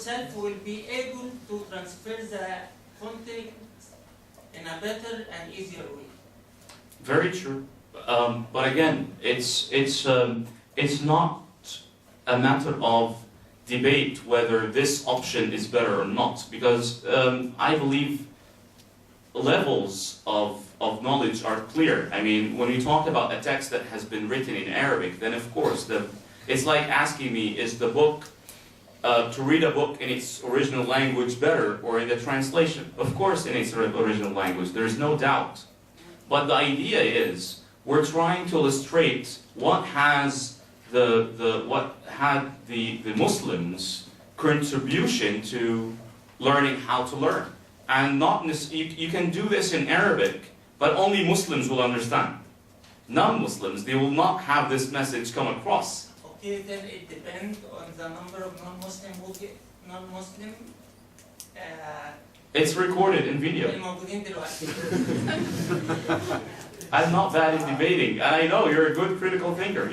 yourself will be able to transfer the content in a better and easier way. Very true. But again, it's not a matter of debate whether this option is better or not, because I believe levels of knowledge are clear. I mean, when we talk about a text that has been written in Arabic, then of course, it's like asking me, is the book, to read a book in its original language better, or in the translation? Of course in its original language, there's no doubt. But the idea is, we're trying to illustrate what has what had the Muslims' contribution to learning how to learn. And not you can do this in Arabic, but only Muslims will understand. Non-Muslims, they will not have this message come across. Okay, then it depends on the number of non-Muslim who get non-Muslim. It's recorded in video. الموجودين دلوقتي. I'm not bad in debating, and I know you're a good critical thinker.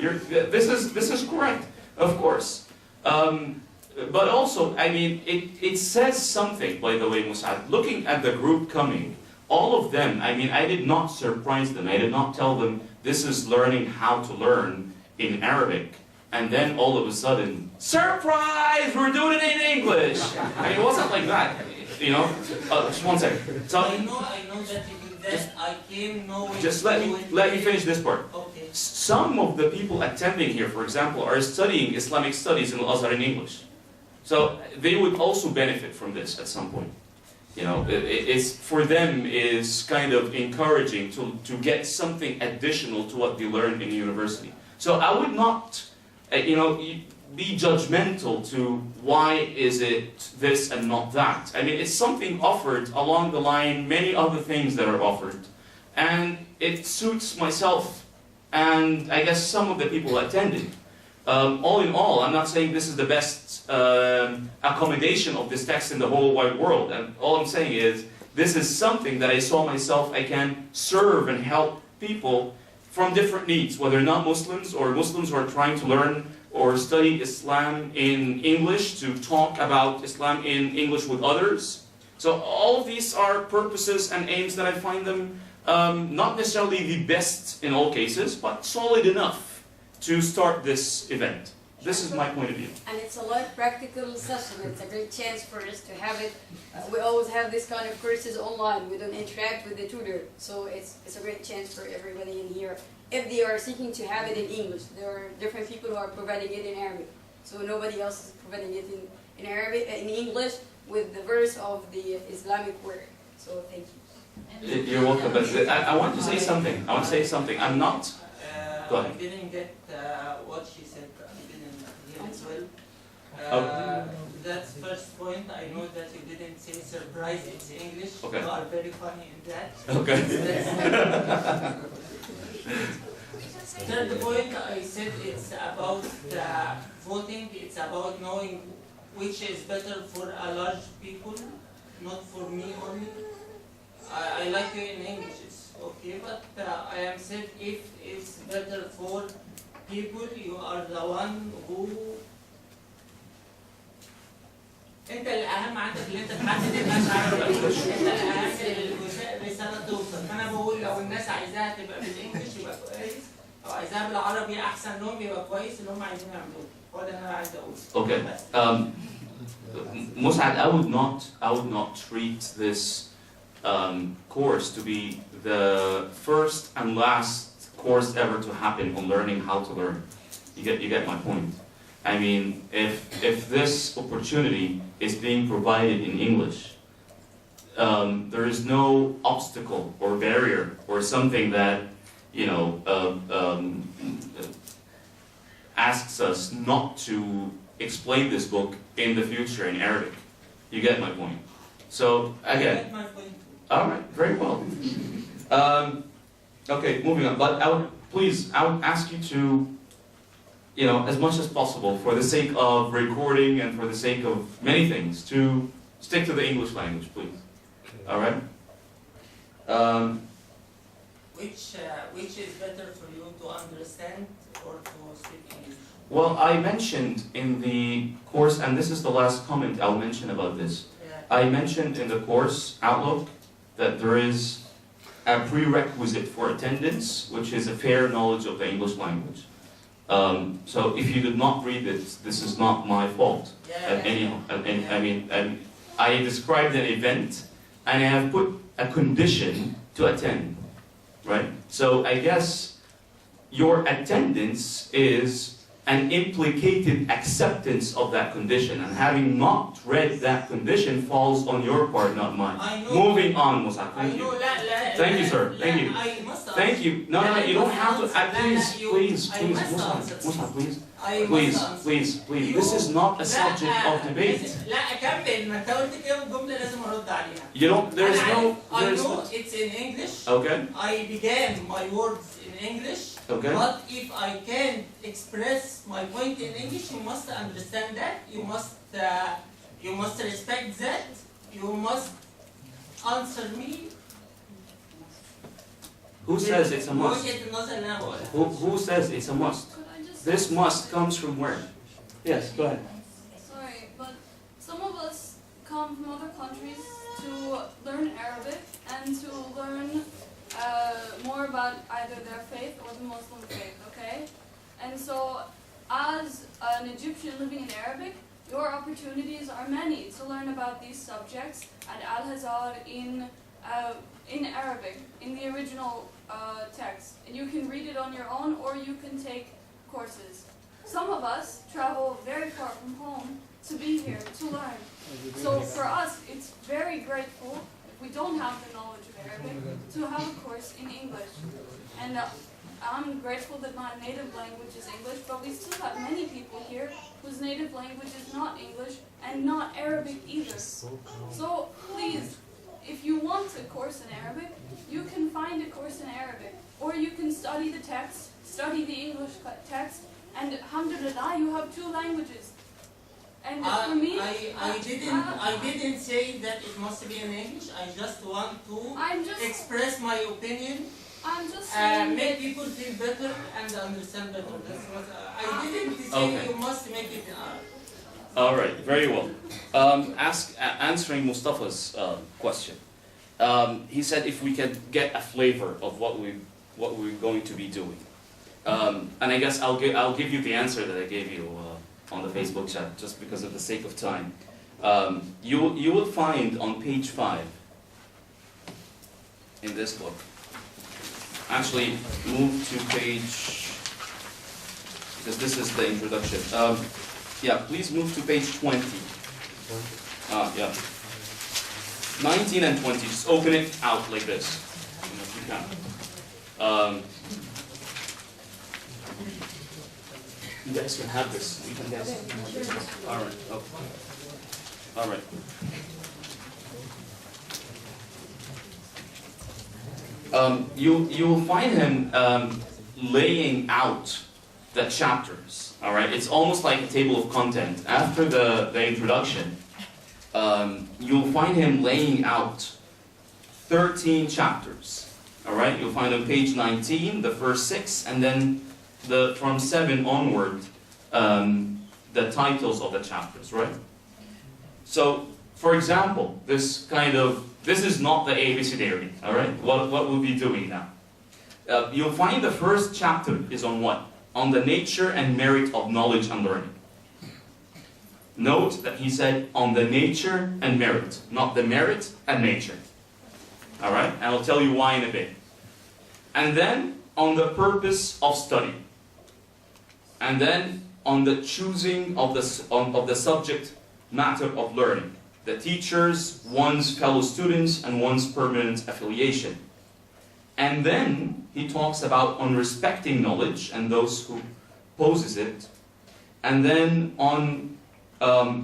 This is correct, of course. But also, I mean, it says something, by the way, Mus'ab. Looking at the group coming, all of them, I mean, I did not surprise them. I did not tell them, this is learning how to learn in Arabic. And then all of a sudden, surprise, we're doing it in English. I mean, it wasn't like that, you know? Just one second. So, I know that you did that. I came knowing. Just let me finish this part. Okay. Some of the people attending here, for example, are studying Islamic studies in Al-Azhar in English. So they would also benefit from this at some point. You know, it's for them is kind of encouraging to get something additional to what they learned in the university. So I would not, you know, be judgmental to why is it this and not that. I mean, it's something offered along the line, many other things that are offered. And it suits myself and I guess some of the people attending. All in all, I'm not saying this is the best accommodation of this text in the whole wide world. And all I'm saying is, this is something that I saw myself I can serve and help people from different needs, whether not Muslims or Muslims who are trying to learn or study Islam in English, to talk about Islam in English with others. So all of these are purposes and aims that I find them not necessarily the best in all cases, but solid enough to start this event. This is my point of view. And it's a lot practical session. It's a great chance for us to have it. We always have this kind of courses online. We don't interact with the tutor. So it's a great chance for everybody in here. If they are seeking to have it in English, there are different people who are providing it in Arabic. So nobody else is providing it in Arabic, in English, with the verse of the Islamic word. So thank you. You're welcome. But I want to say something. I want to say something. I'm not. Go ahead. I didn't get what she said. I didn't hear as well. That's first point. I know that you didn't say surprise. It's English. Okay. You are very funny in that. Okay. Third point, I said it's about voting. It's about knowing which is better for a large people, not for me only. I like you in English. Okay, but I am said if it's better for people, you are the one who انت الاهم عندك اللي انت تحدد الناس عربي انت الاهم الرساله توصل. فانا بقول لو الناس عايزاها تبقى بالانجلش يبقى كويس، او عايزاها بالعربي احسن لهم يبقى كويس اللي هم عايزين يعملوه. هو ده اللي انا عايز اقوله. Okay. Mus'ab, I would not treat this course to be the first and last course ever to happen on learning how to learn. You get my point. I mean, if this opportunity is being provided in English, there is no obstacle or barrier or something that, you know, asks us not to explain this book in the future in Arabic. You get my point. So again. I get my point. All right, very well. Okay, moving on. But I would ask you to, you know, as much as possible, for the sake of recording and for the sake of many things, to stick to the English language, please. All right. Which is better for you to understand or to speak English? Well, I mentioned in the course, and this is the last comment I'll mention about this. I mentioned in the course outlook that there is a prerequisite for attendance, which is a fair knowledge of the English language. So if you did not read it, this is not my fault. I described an event, and I have put a condition to attend, right? So I guess your attendance is an implicated acceptance of that condition, and having not read that condition falls on your part, not mine. Moving on, Musa. Thank you. Thank you, sir. Thank you. Thank you. No, you don't have to. Please, Musa, please. Please. This is not a subject of debate. You don't. There's no. I know it's in English. Okay. I began my words in English. Okay. But if I can express my point in English, you must understand that. You must respect that. You must answer me. Who says it's a must? Who says it's a must? This must comes from where? Yes, go ahead. Sorry, but some of us come from other countries to learn Arabic and to learn more about either their faith or the Muslim faith, okay? And so, as an Egyptian living in Arabic, your opportunities are many to learn about these subjects at Al-Hazar in Arabic, in the original text. And you can read it on your own, or you can take courses. Some of us travel very far from home to be here, to learn. So for us, it's very grateful, if we don't have the knowledge of Arabic, to have a course in English. And I'm grateful that my native language is English, but we still have many people here whose native language is not English and not Arabic either. So please, if you want a course in Arabic, you can find a course in Arabic. Or you can study the text, study the English text, and alhamdulillah, you have two languages. And for me, I didn't say that it must be in English. I just want to express my opinion. I'm just saying make people feel better and understand better. That's what I didn't say. You must make it in Arabic. All right, very well. Answering Mustafa's question, he said if we can get a flavor of what we're going to be doing, and I guess I'll give you the answer that I gave you on the Facebook chat, just because of the sake of time. You will find on page 5 in this book. Actually, move to page, because this is the introduction. Yeah, please move to page 20. Yeah. 19 and 20, just open it out like this, if you can. You guys can have this. You can guess. All right. Okay. All right. You will find him laying out the chapters. All right. It's almost like a table of content. After the introduction, you'll find him laying out 13 chapters. All right. You'll find on page 19 the first 6, and then from 7 onward, the titles of the chapters, right? So, for example, this is not the ABCD, all right? What we'll be doing now. You'll find the first chapter is on what? On the nature and merit of knowledge and learning. Note that he said on the nature and merit, not the merit and nature. All right? And I'll tell you why in a bit. And then on the purpose of study. And then on the choosing of the subject matter of learning. The teachers, one's fellow students, and one's permanent affiliation. And then he talks about on respecting knowledge and those who possess it. And then on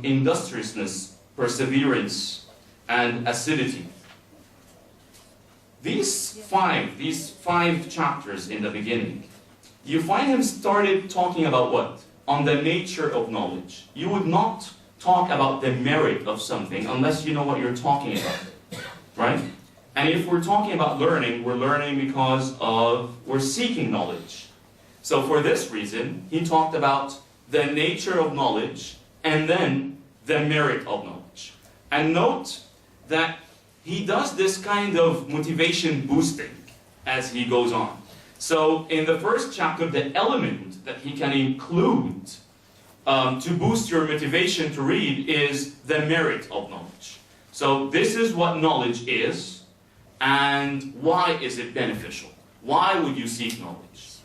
industriousness, perseverance, and acidity. These five chapters in the beginning, you find him started talking about what? On the nature of knowledge. You would not talk about the merit of something unless you know what you're talking about, right? And if we're talking about learning, we're learning because we're seeking knowledge. So for this reason, he talked about the nature of knowledge, and then the merit of knowledge. And note that he does this kind of motivation boosting as he goes on. So in the first chapter, the element that he can include to boost your motivation to read is the merit of knowledge. So this is what knowledge is, and why is it beneficial? Why would you seek knowledge?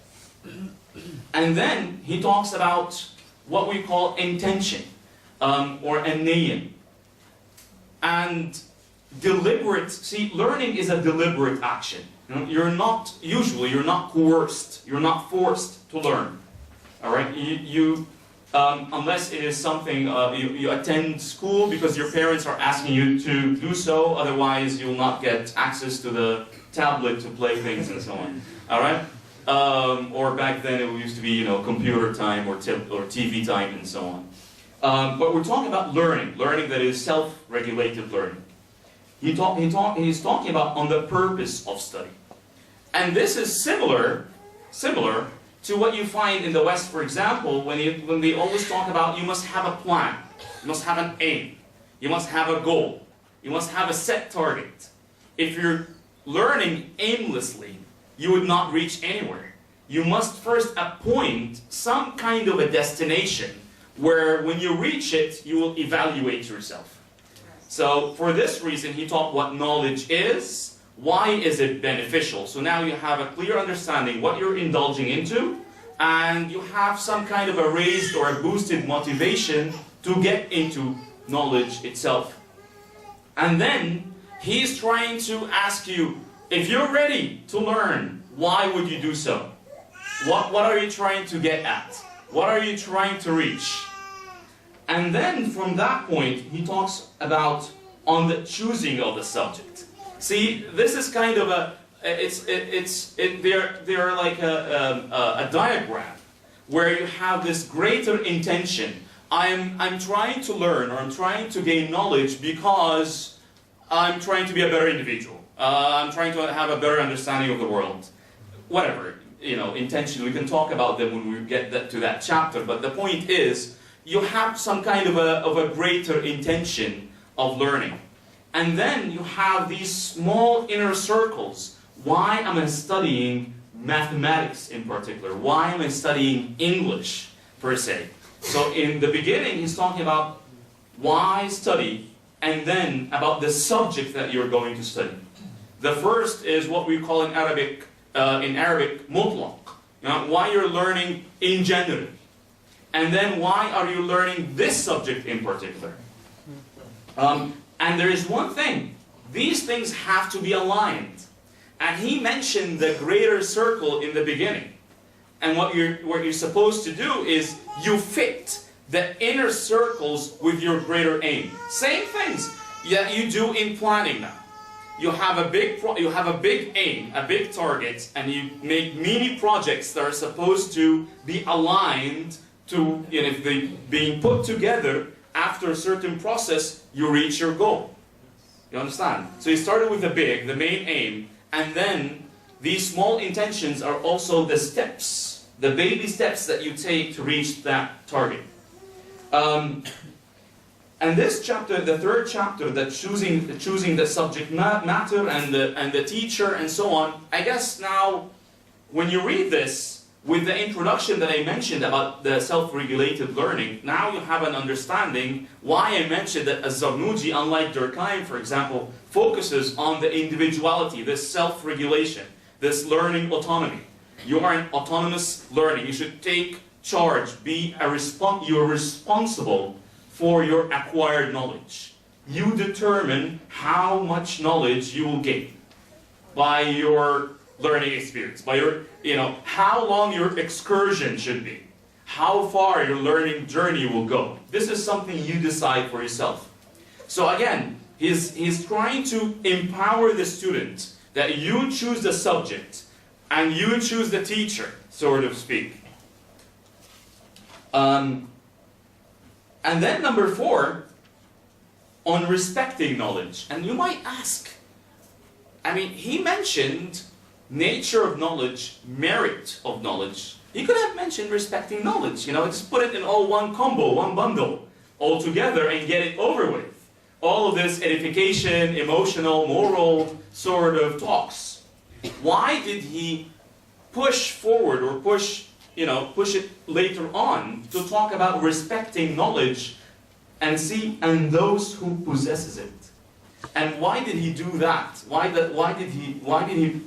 And then he talks about what we call intention, or a niyya. And deliberate, see, learning is a deliberate action. You know, you're not coerced, you're not forced to learn. All right, unless it is something, you attend school because your parents are asking you to do so, otherwise you'll not get access to the tablet to play things and so on. All right, or back then it used to be, you know, computer time or TV time and so on. But we're talking about learning that is self-regulated learning. He's talking about on the purpose of study. And this is similar to what you find in the West, for example, when they always talk about you must have a plan, you must have an aim, you must have a goal, you must have a set target. If you're learning aimlessly, you would not reach anywhere. You must first appoint some kind of a destination where when you reach it, you will evaluate yourself. So for this reason, he taught what knowledge is, why is it beneficial. So now you have a clear understanding what you're indulging into, and you have some kind of a raised or a boosted motivation to get into knowledge itself. And then he's trying to ask you, if you're ready to learn, why would you do so? What are you trying to get at? What are you trying to reach? And then from that point, he talks about on the choosing of the subject. See, this is kind of they're like a diagram where you have this greater intention. I'm trying to learn, or I'm trying to gain knowledge because I'm trying to be a better individual. I'm trying to have a better understanding of the world. Whatever, you know, intention. We can talk about them when we get to that chapter. But the point is, you have some kind of a greater intention of learning. And then you have these small inner circles. Why am I studying mathematics in particular? Why am I studying English per se? So in the beginning, he's talking about why study, and then about the subject that you're going to study. The first is what we call in Arabic mutlaq. You know, why you're learning in general. And then why are you learning this subject in particular? And there is one thing. These things have to be aligned. And he mentioned the greater circle in the beginning. And what you're supposed to do is you fit the inner circles with your greater aim. Same things that you do in planning now. You have a big aim, a big target, and you make mini projects that are supposed to be aligned to, you know, if they being put together after a certain process, you reach your goal. You understand? So you started with the main aim, and then these small intentions are also the steps, the baby steps that you take to reach that target. And this chapter, the third chapter, that choosing the subject matter and the teacher and so on, I guess now, when you read this, with the introduction that I mentioned about the self-regulated learning, now you have an understanding why I mentioned that Az-Zarnuji, unlike Durkheim, for example, focuses on the individuality, this self-regulation, this learning autonomy. You are an autonomous learning. You should take charge, you are responsible for your acquired knowledge. You determine how much knowledge you will gain by your learning experience, by your, you know, how long your excursion should be, how far your learning journey will go. This is something you decide for yourself. So again, he's trying to empower the student that you choose the subject and you choose the teacher, so to speak. And then number 4, on respecting knowledge. And you might ask, I mean, he mentioned nature of knowledge, merit of knowledge, He could have mentioned respecting knowledge, just put it in all one combo, one bundle, all together and get it over with. All of this edification, emotional, moral sort of talks. Why did he push forward or push it later on to talk about respecting knowledge and those who possesses it? And why did he do that? Why did he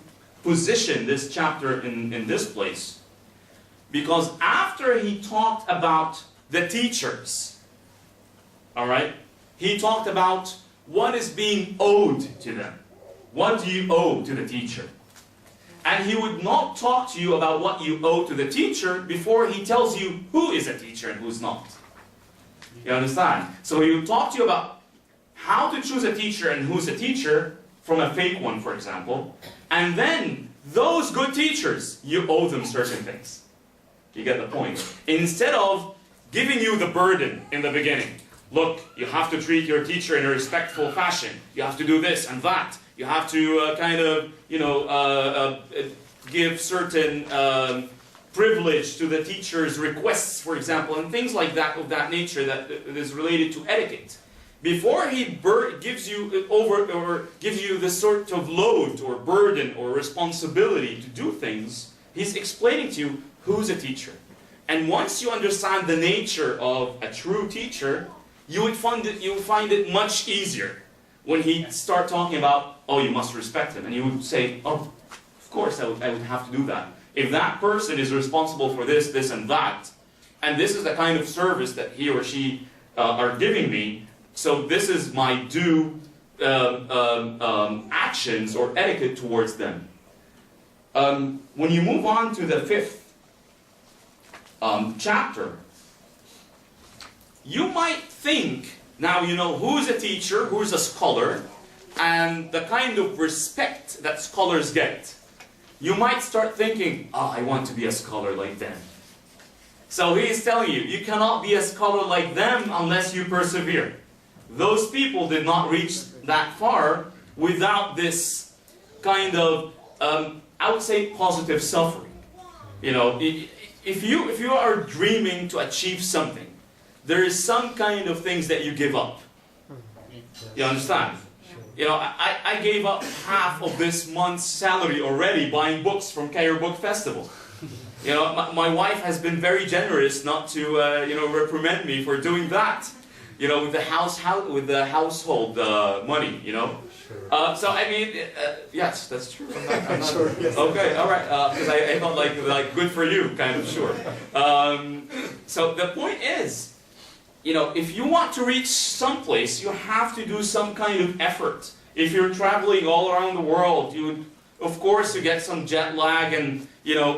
position this chapter in this place? Because after he talked about the teachers, all right, he talked about what is being owed to them. What do you owe to the teacher? And he would not talk to you about what you owe to the teacher before he tells you who is a teacher and who's not. You understand? So he would talk to you about how to choose a teacher and who's a teacher from a fake one, for example. And then those good teachers, you owe them certain things. You get the point? Instead of giving you the burden in the beginning. Look, you have to treat your teacher in a respectful fashion. You have to do this and that. You have to give certain privilege to the teacher's requests, for example, and things like that of that nature that is related to etiquette. Before he gives you this sort of load or burden or responsibility to do things, he's explaining to you who's a teacher. And once you understand the nature of a true teacher, you would find it much easier when he start talking about, oh, you must respect him. And you would say, oh, of course I would have to do that. If that person is responsible for this, this, and that, and this is the kind of service that he or she are giving me, so this is my due actions or etiquette towards them. When you move on to the 5th chapter, you might think, now you know who's a teacher, who's a scholar, and the kind of respect that scholars get. You might start thinking, oh, I want to be a scholar like them. So he is telling you, you cannot be a scholar like them unless you persevere. Those people did not reach that far without this kind of, I would say, positive suffering. If you are dreaming to achieve something, there is some kind of things that you give up. You understand? I gave up half of this month's salary already buying books from Cairo Book Festival. My wife has been very generous not to, reprimand me for doing that. With the household money. So I mean, yes, that's true. I'm not sure. Yes. Okay, all right. Because I felt like good for you, kind of sure. So the point is, if you want to reach someplace, you have to do some kind of effort. If you're traveling all around the world, of course you get some jet lag, and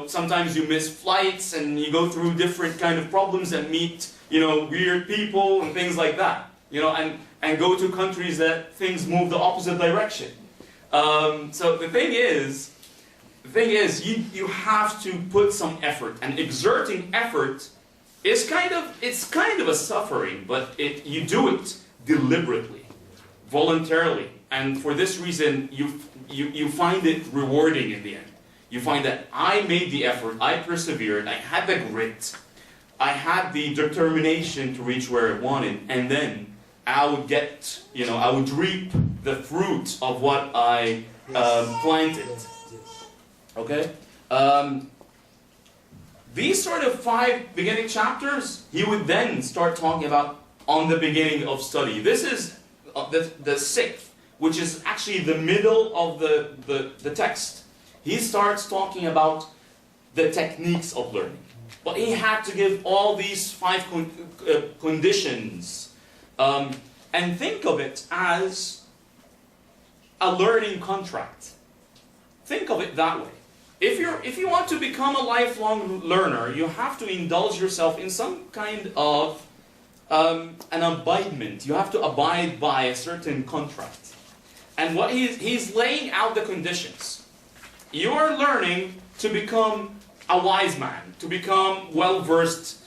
sometimes you miss flights, and you go through different kind of problems and meet weird people and things like that. And go to countries that things move the opposite direction. So the thing is, you have to put some effort, and exerting effort is kind of a suffering, but you do it deliberately, voluntarily, and for this reason you find it rewarding in the end. You find that I made the effort, I persevered, I had the grit, I had the determination to reach where I wanted, and then I would get, I would reap the fruit of what I planted. Okay? These sort of 5 beginning chapters, he would then start talking about on the beginning of study. This is the 6th, which is actually the middle of the text. He starts talking about the techniques of learning. But he had to give all these 5 conditions. And think of it as a learning contract. Think of it that way. If you want to become a lifelong learner, you have to indulge yourself in some kind of an abidement. You have to abide by a certain contract. And what he's laying out the conditions. You are learning to become a wise man, to become well-versed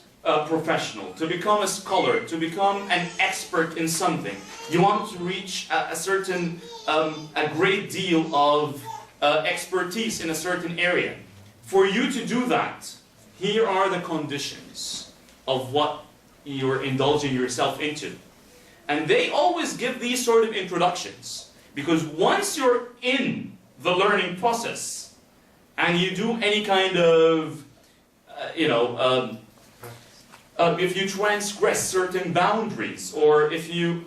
professional, to become a scholar, to become an expert in something. You want to reach a great deal of expertise in a certain area. For you to do that, here are the conditions of what you're indulging yourself into. And they always give these sort of introductions, because once you're in the learning process and you do any kind of, if you transgress certain boundaries or if you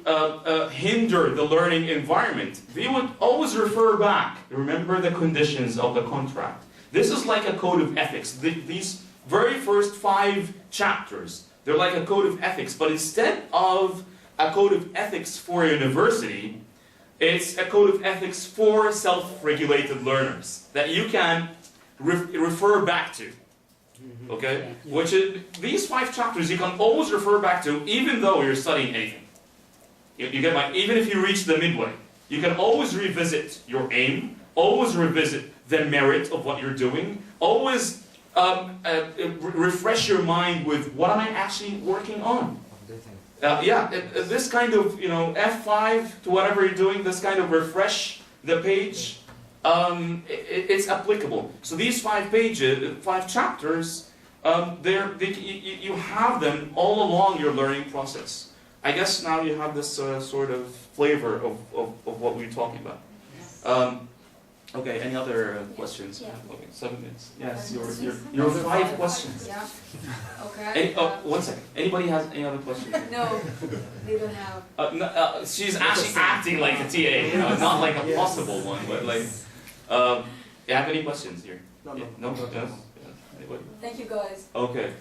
hinder the learning environment, they would always refer back. Remember the conditions of the contract. This is like a code of ethics. These very first 5 chapters, they're like a code of ethics, but instead of a code of ethics for a university, it's a code of ethics for self-regulated learners that you can refer back to. Okay? Which is, these 5 chapters you can always refer back to even though you're studying anything. You get my, even if you reach the midway, you can always revisit your aim, always revisit the merit of what you're doing, always refresh your mind with what am I actually working on. This kind of, F5 to whatever you're doing, this kind of refresh the page, it's applicable. So these 5 chapters, you have them all along your learning process. I guess now you have this sort of flavor of what we're talking about. Okay, any other questions? Yeah. Okay, 7 minutes. Yes, your 5 questions. Yeah. Okay. One second. Anybody has any other questions? No, they don't have. No, she's actually acting like a TA, not like a possible one, but like. You have any questions here? No. No? Yes? Anybody? Thank you guys. Okay.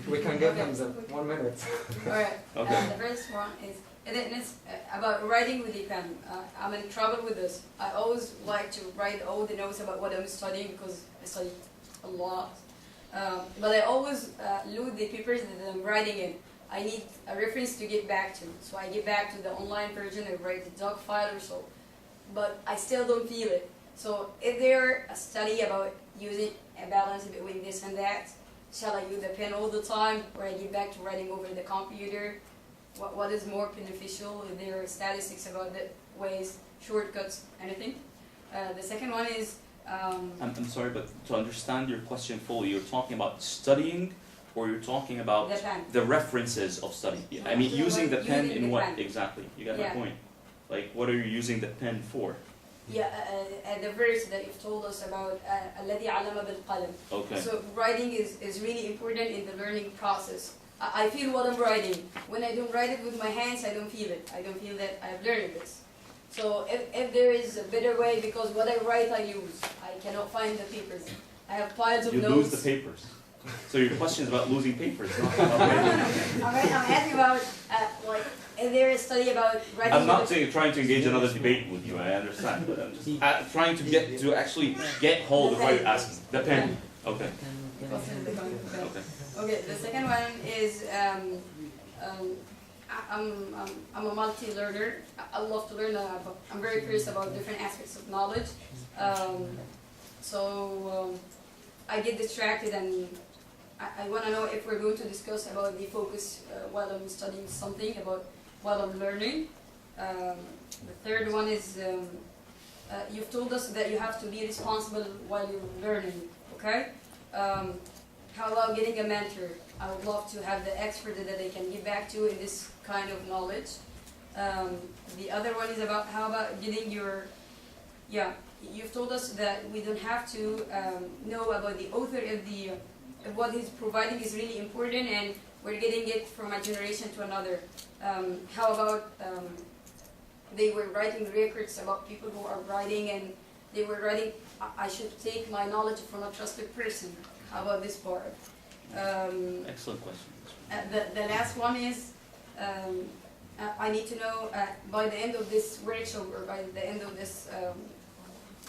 We can give them the 1 minute. Alright. Okay. The first one is, and it's about writing with the pen. I'm in trouble with this. I always like to write all the notes about what I'm studying because I study a lot. But I always lose the papers that I'm writing in. I need a reference to get back to. So I get back to the online version, I write the doc file or so. But I still don't feel it. So if there a study about using a balance between this and that, shall I use the pen all the time or I get back to writing over the computer? What is more beneficial? If there are statistics about the ways, shortcuts, anything? The second one is... I'm sorry, but to understand your question fully, you're talking about studying or you're talking about The pen. the references of study? I mean, So using the pen using in the what pen. exactly? You got my Yeah. point. Like, what are you using the pen for? Yeah, the verse that you've told us about, الذي علم بالقلم. Okay. So writing is really important in the learning process. I feel what I'm writing. When I don't write it with my hands, I don't feel it. I don't feel that I've learned this. So if there is a better way, because what I write I lose. I cannot find the papers. I have piles of You notes. lose the papers. So your question is about losing papers, not No, about I'm asking about, like, is there a study about writing? I'm not with- trying to engage another debate with you, I understand, but I'm just trying to actually get hold of what you're asking. The pen. Okay. Okay. Okay, the second one is I'm a multi-learner. I love to learn. I'm very curious about different aspects of knowledge. I get distracted and I want to know if we're going to discuss about the focus while I'm studying something, about while I'm learning. The third one is you've told us that you have to be responsible while you're learning, okay? How about getting a mentor? I would love to have the expert that I can give back to in this kind of knowledge. The other one is about how about getting your, you've told us that we don't have to know about the author of what he's providing is really important and we're getting it from a generation to another. How about they were writing records about people who are writing and they were writing, I should take my knowledge from a trusted person. How about this part? Excellent question. The last one is, I need to know by the end of this workshop or by the end of this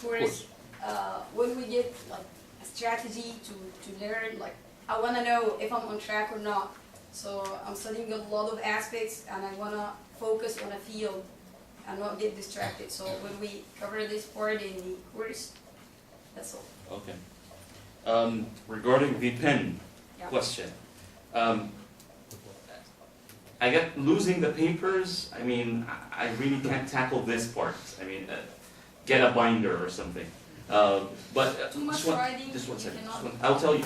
course, when we get like a strategy to learn, like I want to know if I'm on track or not. So I'm studying a lot of aspects and I want to focus on a field and not get distracted. So when we cover this part in the course, that's all. Okay. Regarding the pen question, I get losing the papers. I mean, I really can't tackle this part. I mean, get a binder or something. But Too much just one writing, second. you cannot- I'll tell you.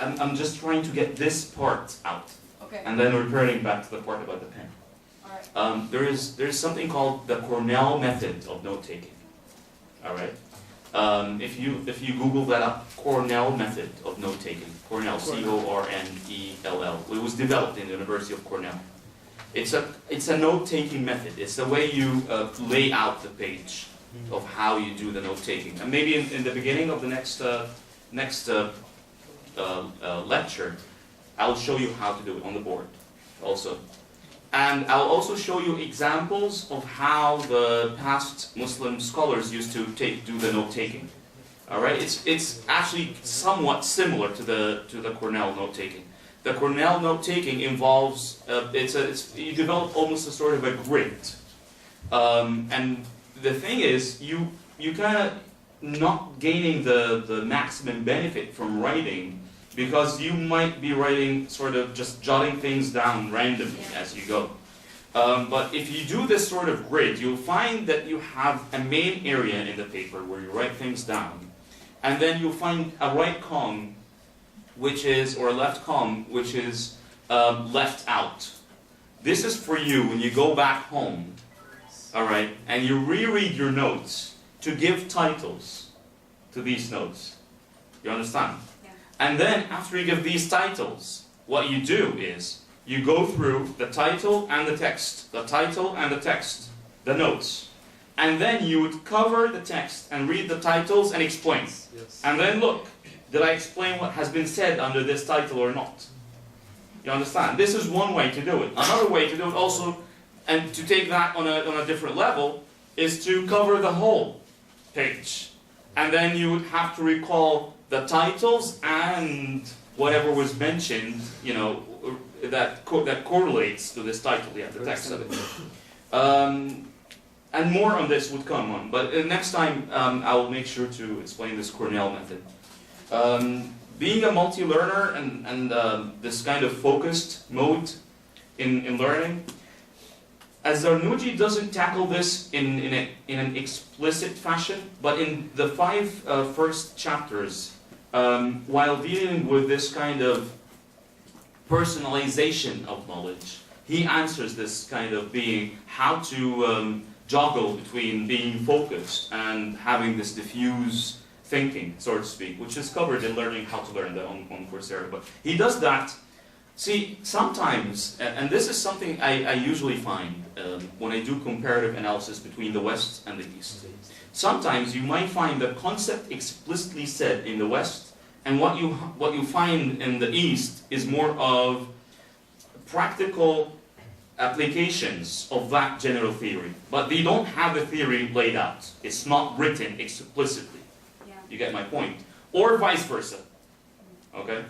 I'm just trying to get this part out, Okay. and then returning back to the part about the pen. All right. There's something called the Cornell method of note taking. All right. If you Google that up, Cornell method of note taking. Cornell, Cornell. It was developed in the University of Cornell. It's a note taking method. It's the way you lay out the page of how you do the note taking. And maybe in the beginning of the next lecture, I'll show you how to do it on the board also. And I'll also show you examples of how the past Muslim scholars used to do the note taking. All right, it's actually somewhat similar to the Cornell note taking. The Cornell note taking involves you develop almost a sort of a grid, and the thing is you kind of not gaining the maximum benefit from writing, because you might be writing sort of just jotting things down randomly as you go. But if you do this sort of grid, you'll find that you have a main area in the paper where you write things down, and then you'll find a right column, or a left column, which is left out. This is for you when you go back home, all right, and you reread your notes to give titles to these notes. You understand? Yeah. And then after you give these titles, what you do is you go through the title and the text, the title and the text, the notes. And then you would cover the text and read the titles and explain. Yes. And then look, did I explain what has been said under this title or not? You understand? This is one way to do it. Another way to do it also, and to take that on a different level, is to cover the whole page. And then you would have to recall the titles and whatever was mentioned, you know, that correlates to this title, the text of it. And more on this would come on, but next time I will make sure to explain this Cornell method. Being a multi-learner and this kind of focused mode in learning, Az-Zarnuji doesn't tackle this in an explicit fashion, but in the 5 first chapters, while dealing with this kind of personalization of knowledge, he answers this kind of being how to juggle between being focused and having this diffuse thinking, so to speak, which is covered in learning how to learn that on Coursera. But he does that. See, sometimes, and this is something I usually find when I do comparative analysis between the West and the East. Sometimes you might find the concept explicitly said in the West, and what you find in the East is more of practical applications of that general theory. But they don't have the theory laid out. It's not written explicitly. Yeah. You get my point? Or vice versa. Okay?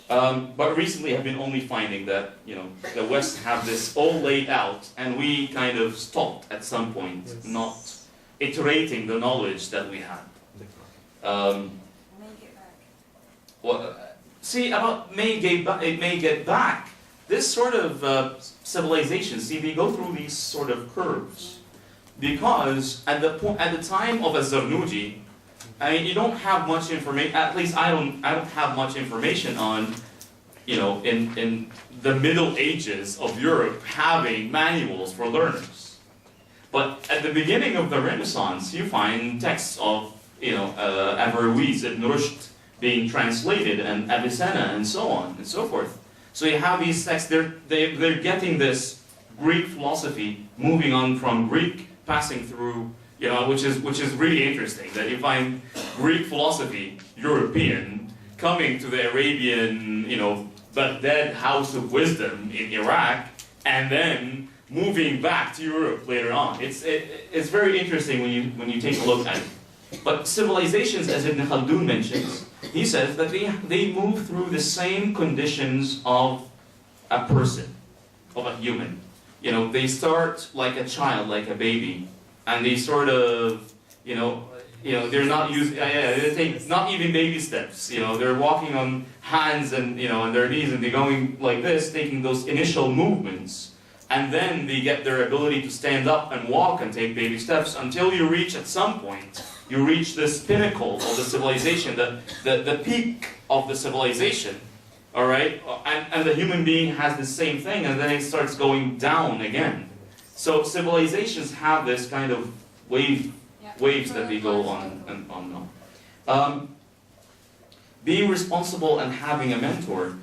But recently I've been only finding that, you know, the West have this all laid out, and we kind of stopped at some point, Yes. not iterating the knowledge that we had. Make it back. Well, see, about it may get back. This sort of civilization, see, they go through these sort of curves, because at the time of Az-Zarnuji, I mean, you don't have much information. At least I don't have much information on, you know, in the Middle Ages of Europe having manuals for learners. But at the beginning of the Renaissance, you find texts of, you know, Averroes, Ibn Rushd being translated, and Avicenna, and so on and so forth. So you have these texts. They're getting this Greek philosophy moving on from Greek, passing through. You know, which is really interesting that you find Greek philosophy, European, coming to the Arabian, you know, Baghdad House of Wisdom in Iraq, and then moving back to Europe later on. It's very interesting when you take a look at it. But civilizations, as Ibn Khaldun mentions, he says that they move through the same conditions of a person, of a human. You know, they start like a child, like a baby. And they sort of, you know, they're not using, they take not even baby steps. You know, they're walking on hands and, you know, on their knees, and they're going like this, taking those initial movements, and then they get their ability to stand up and walk and take baby steps until you reach, at some point, you reach this pinnacle of the civilization, the peak of the civilization, all right, and the human being has the same thing, and then it starts going down again. So civilizations have this kind of waves that they go on and on. Being responsible and having a mentor.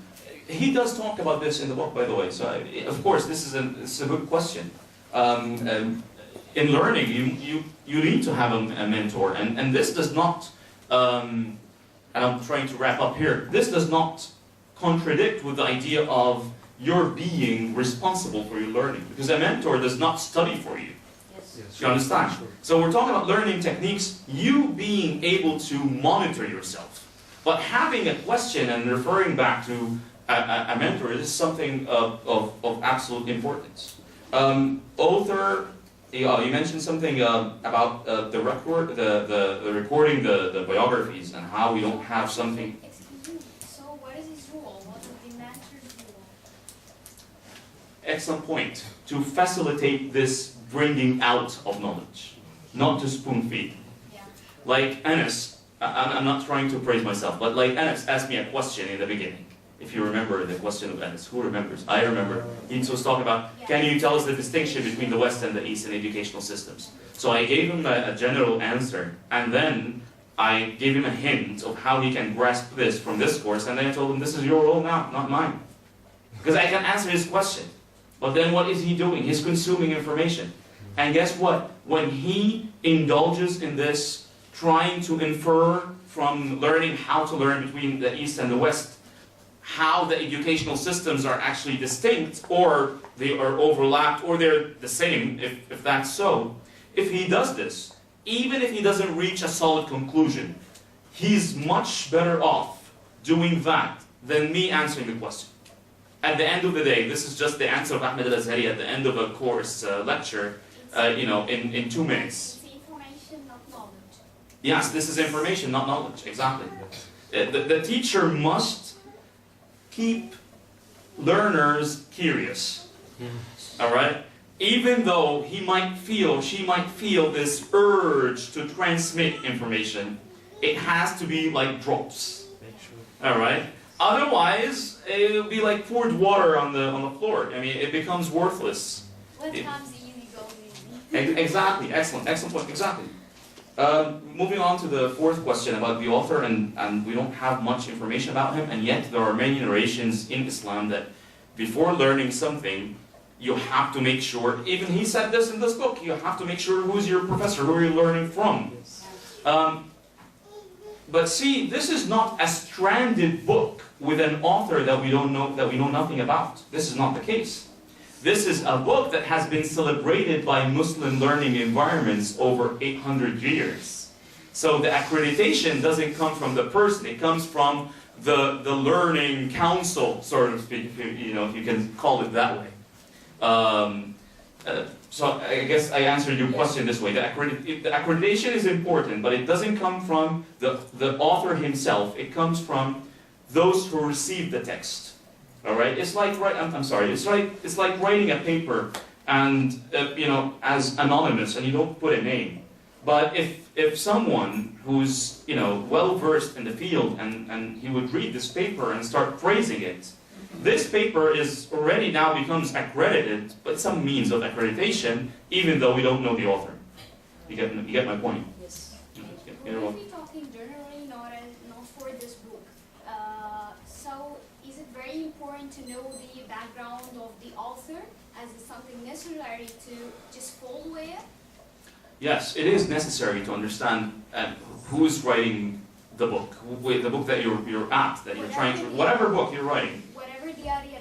He does talk about this in the book, by the way. So, of course, this is a good question. In learning, you need to have a mentor, and this does not. And I'm trying to wrap up here. This does not contradict with the idea of your being responsible for your learning, because a mentor does not study for you. Yes. You understand? So we're talking about learning techniques. You being able to monitor yourself, but having a question and referring back to a mentor is something of absolute importance. Author, you mentioned something about the recording the biographies and how we don't have something. Excuse me, so what is his role? What is the mentor's role? Excellent point. To facilitate this bringing out of knowledge, not to spoon feed. Yeah. Like Anas, I'm not trying to praise myself, but like Anas asked me a question in the beginning. If you remember the question of Anas, who remembers? I remember. He was talking about, can you tell us the distinction between the West and the East in educational systems? So I gave him a general answer, and then I gave him a hint of how he can grasp this from this course, and then I told him, this is your role now, not mine. Because I can answer his question. But then what is he doing? He's consuming information. And guess what? When he indulges in this, trying to infer from learning how to learn between the East and the West, how the educational systems are actually distinct, or they are overlapped, or they're the same, if that's so. If he does this, even if he doesn't reach a solid conclusion, he's much better off doing that than me answering the question. At the end of the day, this is just the answer of Ahmed al-Azhari at the end of a course lecture, in 2 minutes. It's information, not knowledge. Yes, this is information, not knowledge, exactly. The teacher must keep learners curious, all right? Even though she might feel this urge to transmit information, it has to be like drops, all right? Otherwise, it will be like poured water on the floor. I mean, it becomes worthless. What comes easy goes easy. Exactly, excellent point, exactly. Moving on to the fourth question about the author, and we don't have much information about him, and yet there are many narrations in Islam that before learning something, you have to make sure, even he said this in this book, you have to make sure who's your professor, who are you learning from. But see, this is not a stranded book with an author that we know nothing about. This is not the case. This is a book that has been celebrated by Muslim learning environments over 800 years. So the accreditation doesn't come from the person, it comes from the learning council, sort of speak, if you can call it that way. So I guess I answered your question this way. The accreditation is important, but it doesn't come from the author himself. It comes from those who receive the text. All right. It's like It's like writing a paper, and as anonymous, and you don't put a name. But if someone who's well versed in the field and he would read this paper and start praising it, this paper is already now becomes accredited, but some means of accreditation, even though we don't know the author. You get my point? Yes. We'll be talking generally, not for this book. So is it very important to know the background of the author, as it's something necessary to just follow it? Yes, it is necessary to understand who is writing the book that you're at, that you're trying to, whatever book you're writing. Whatever the idea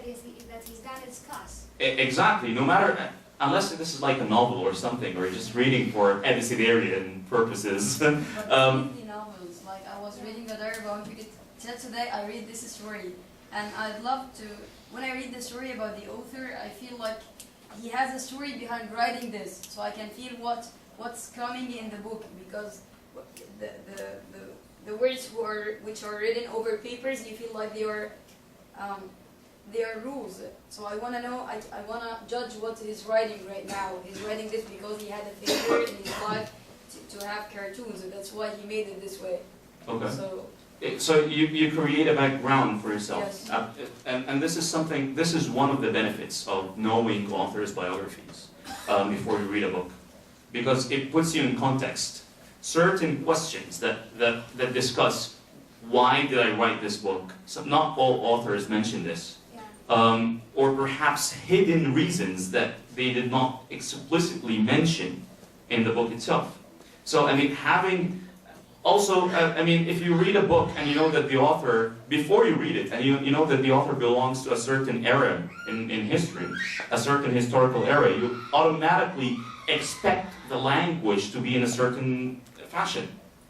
that he's gonna discuss. Exactly. No matter, unless this is like a novel or something, or you're just reading for Edisonarian purposes. But the novels, like I was reading the diary about today, I read this story, and I'd love to. When I read the story about the author, I feel like he has a story behind writing this, so I can feel what's coming in the book, because the words which are written over papers, you feel like they are rules. So I want to know, I want to judge what he's writing right now. He's writing this because he had a failure in his life to have cartoons, and that's why he made it this way. Okay. So So you create a background for yourself. Yes. And this is something, this is one of the benefits of knowing authors' biographies before you read a book. Because it puts you in context. Certain questions that discuss why did I write this book? So not all authors mention this. Or perhaps hidden reasons that they did not explicitly mention in the book itself. So, I mean, having... Also, I mean, if you read a book and you know that the author, before you read it, and you know that the author belongs to a certain era in history, a certain historical era, you automatically expect the language to be in a certain fashion.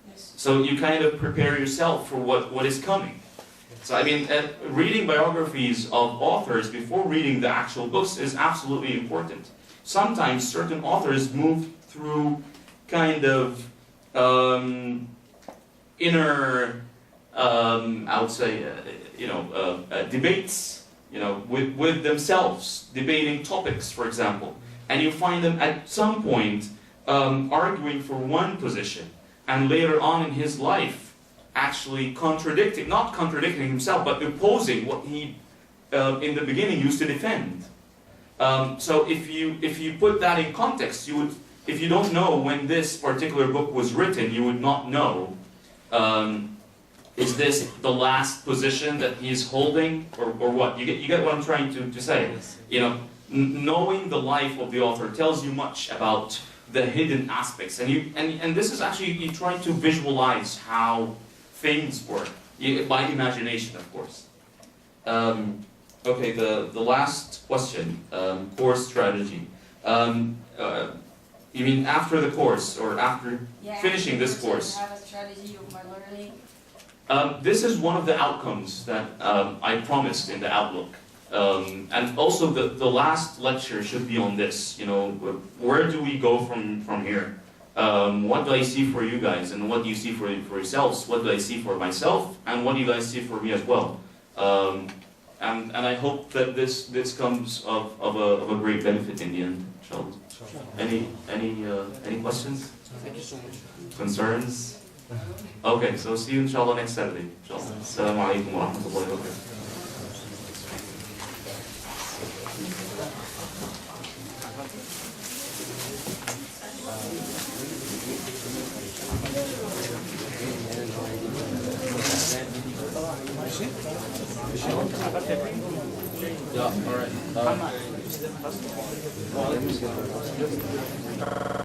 Yes. So you kind of prepare yourself for what is coming. So I mean, reading biographies of authors before reading the actual books is absolutely important. Sometimes certain authors move through kind of inner, I would say, debates, with themselves, debating topics, for example. And you find them at some point arguing for one position, and later on in his life, actually not contradicting himself, but opposing what he, in the beginning, used to defend. So if you put that in context, if you don't know when this particular book was written, you would not know, is this the last position that he's holding, or what? You get what I'm trying to say? Knowing the life of the author tells you much about the hidden aspects, and this is actually, you try to visualize how things work, by imagination, of course. Okay, the last question, course strategy. You mean after the course, or after finishing this course? Have a strategy of my learning. This is one of the outcomes that I promised in the Outlook. And also the last lecture should be on this, where do we go from here? What do I see for you guys, and what do you see for yourselves? What do I see for myself, and what do you guys see for me as well? And I hope that this comes of a great benefit in the end, inshallah. Any questions? Thank you so much. Concerns? Okay, so see you inshallah next Saturday. Inshallah. Assalamu alaikum wa rahmatullahi wa barakatuh. Yeah, all right.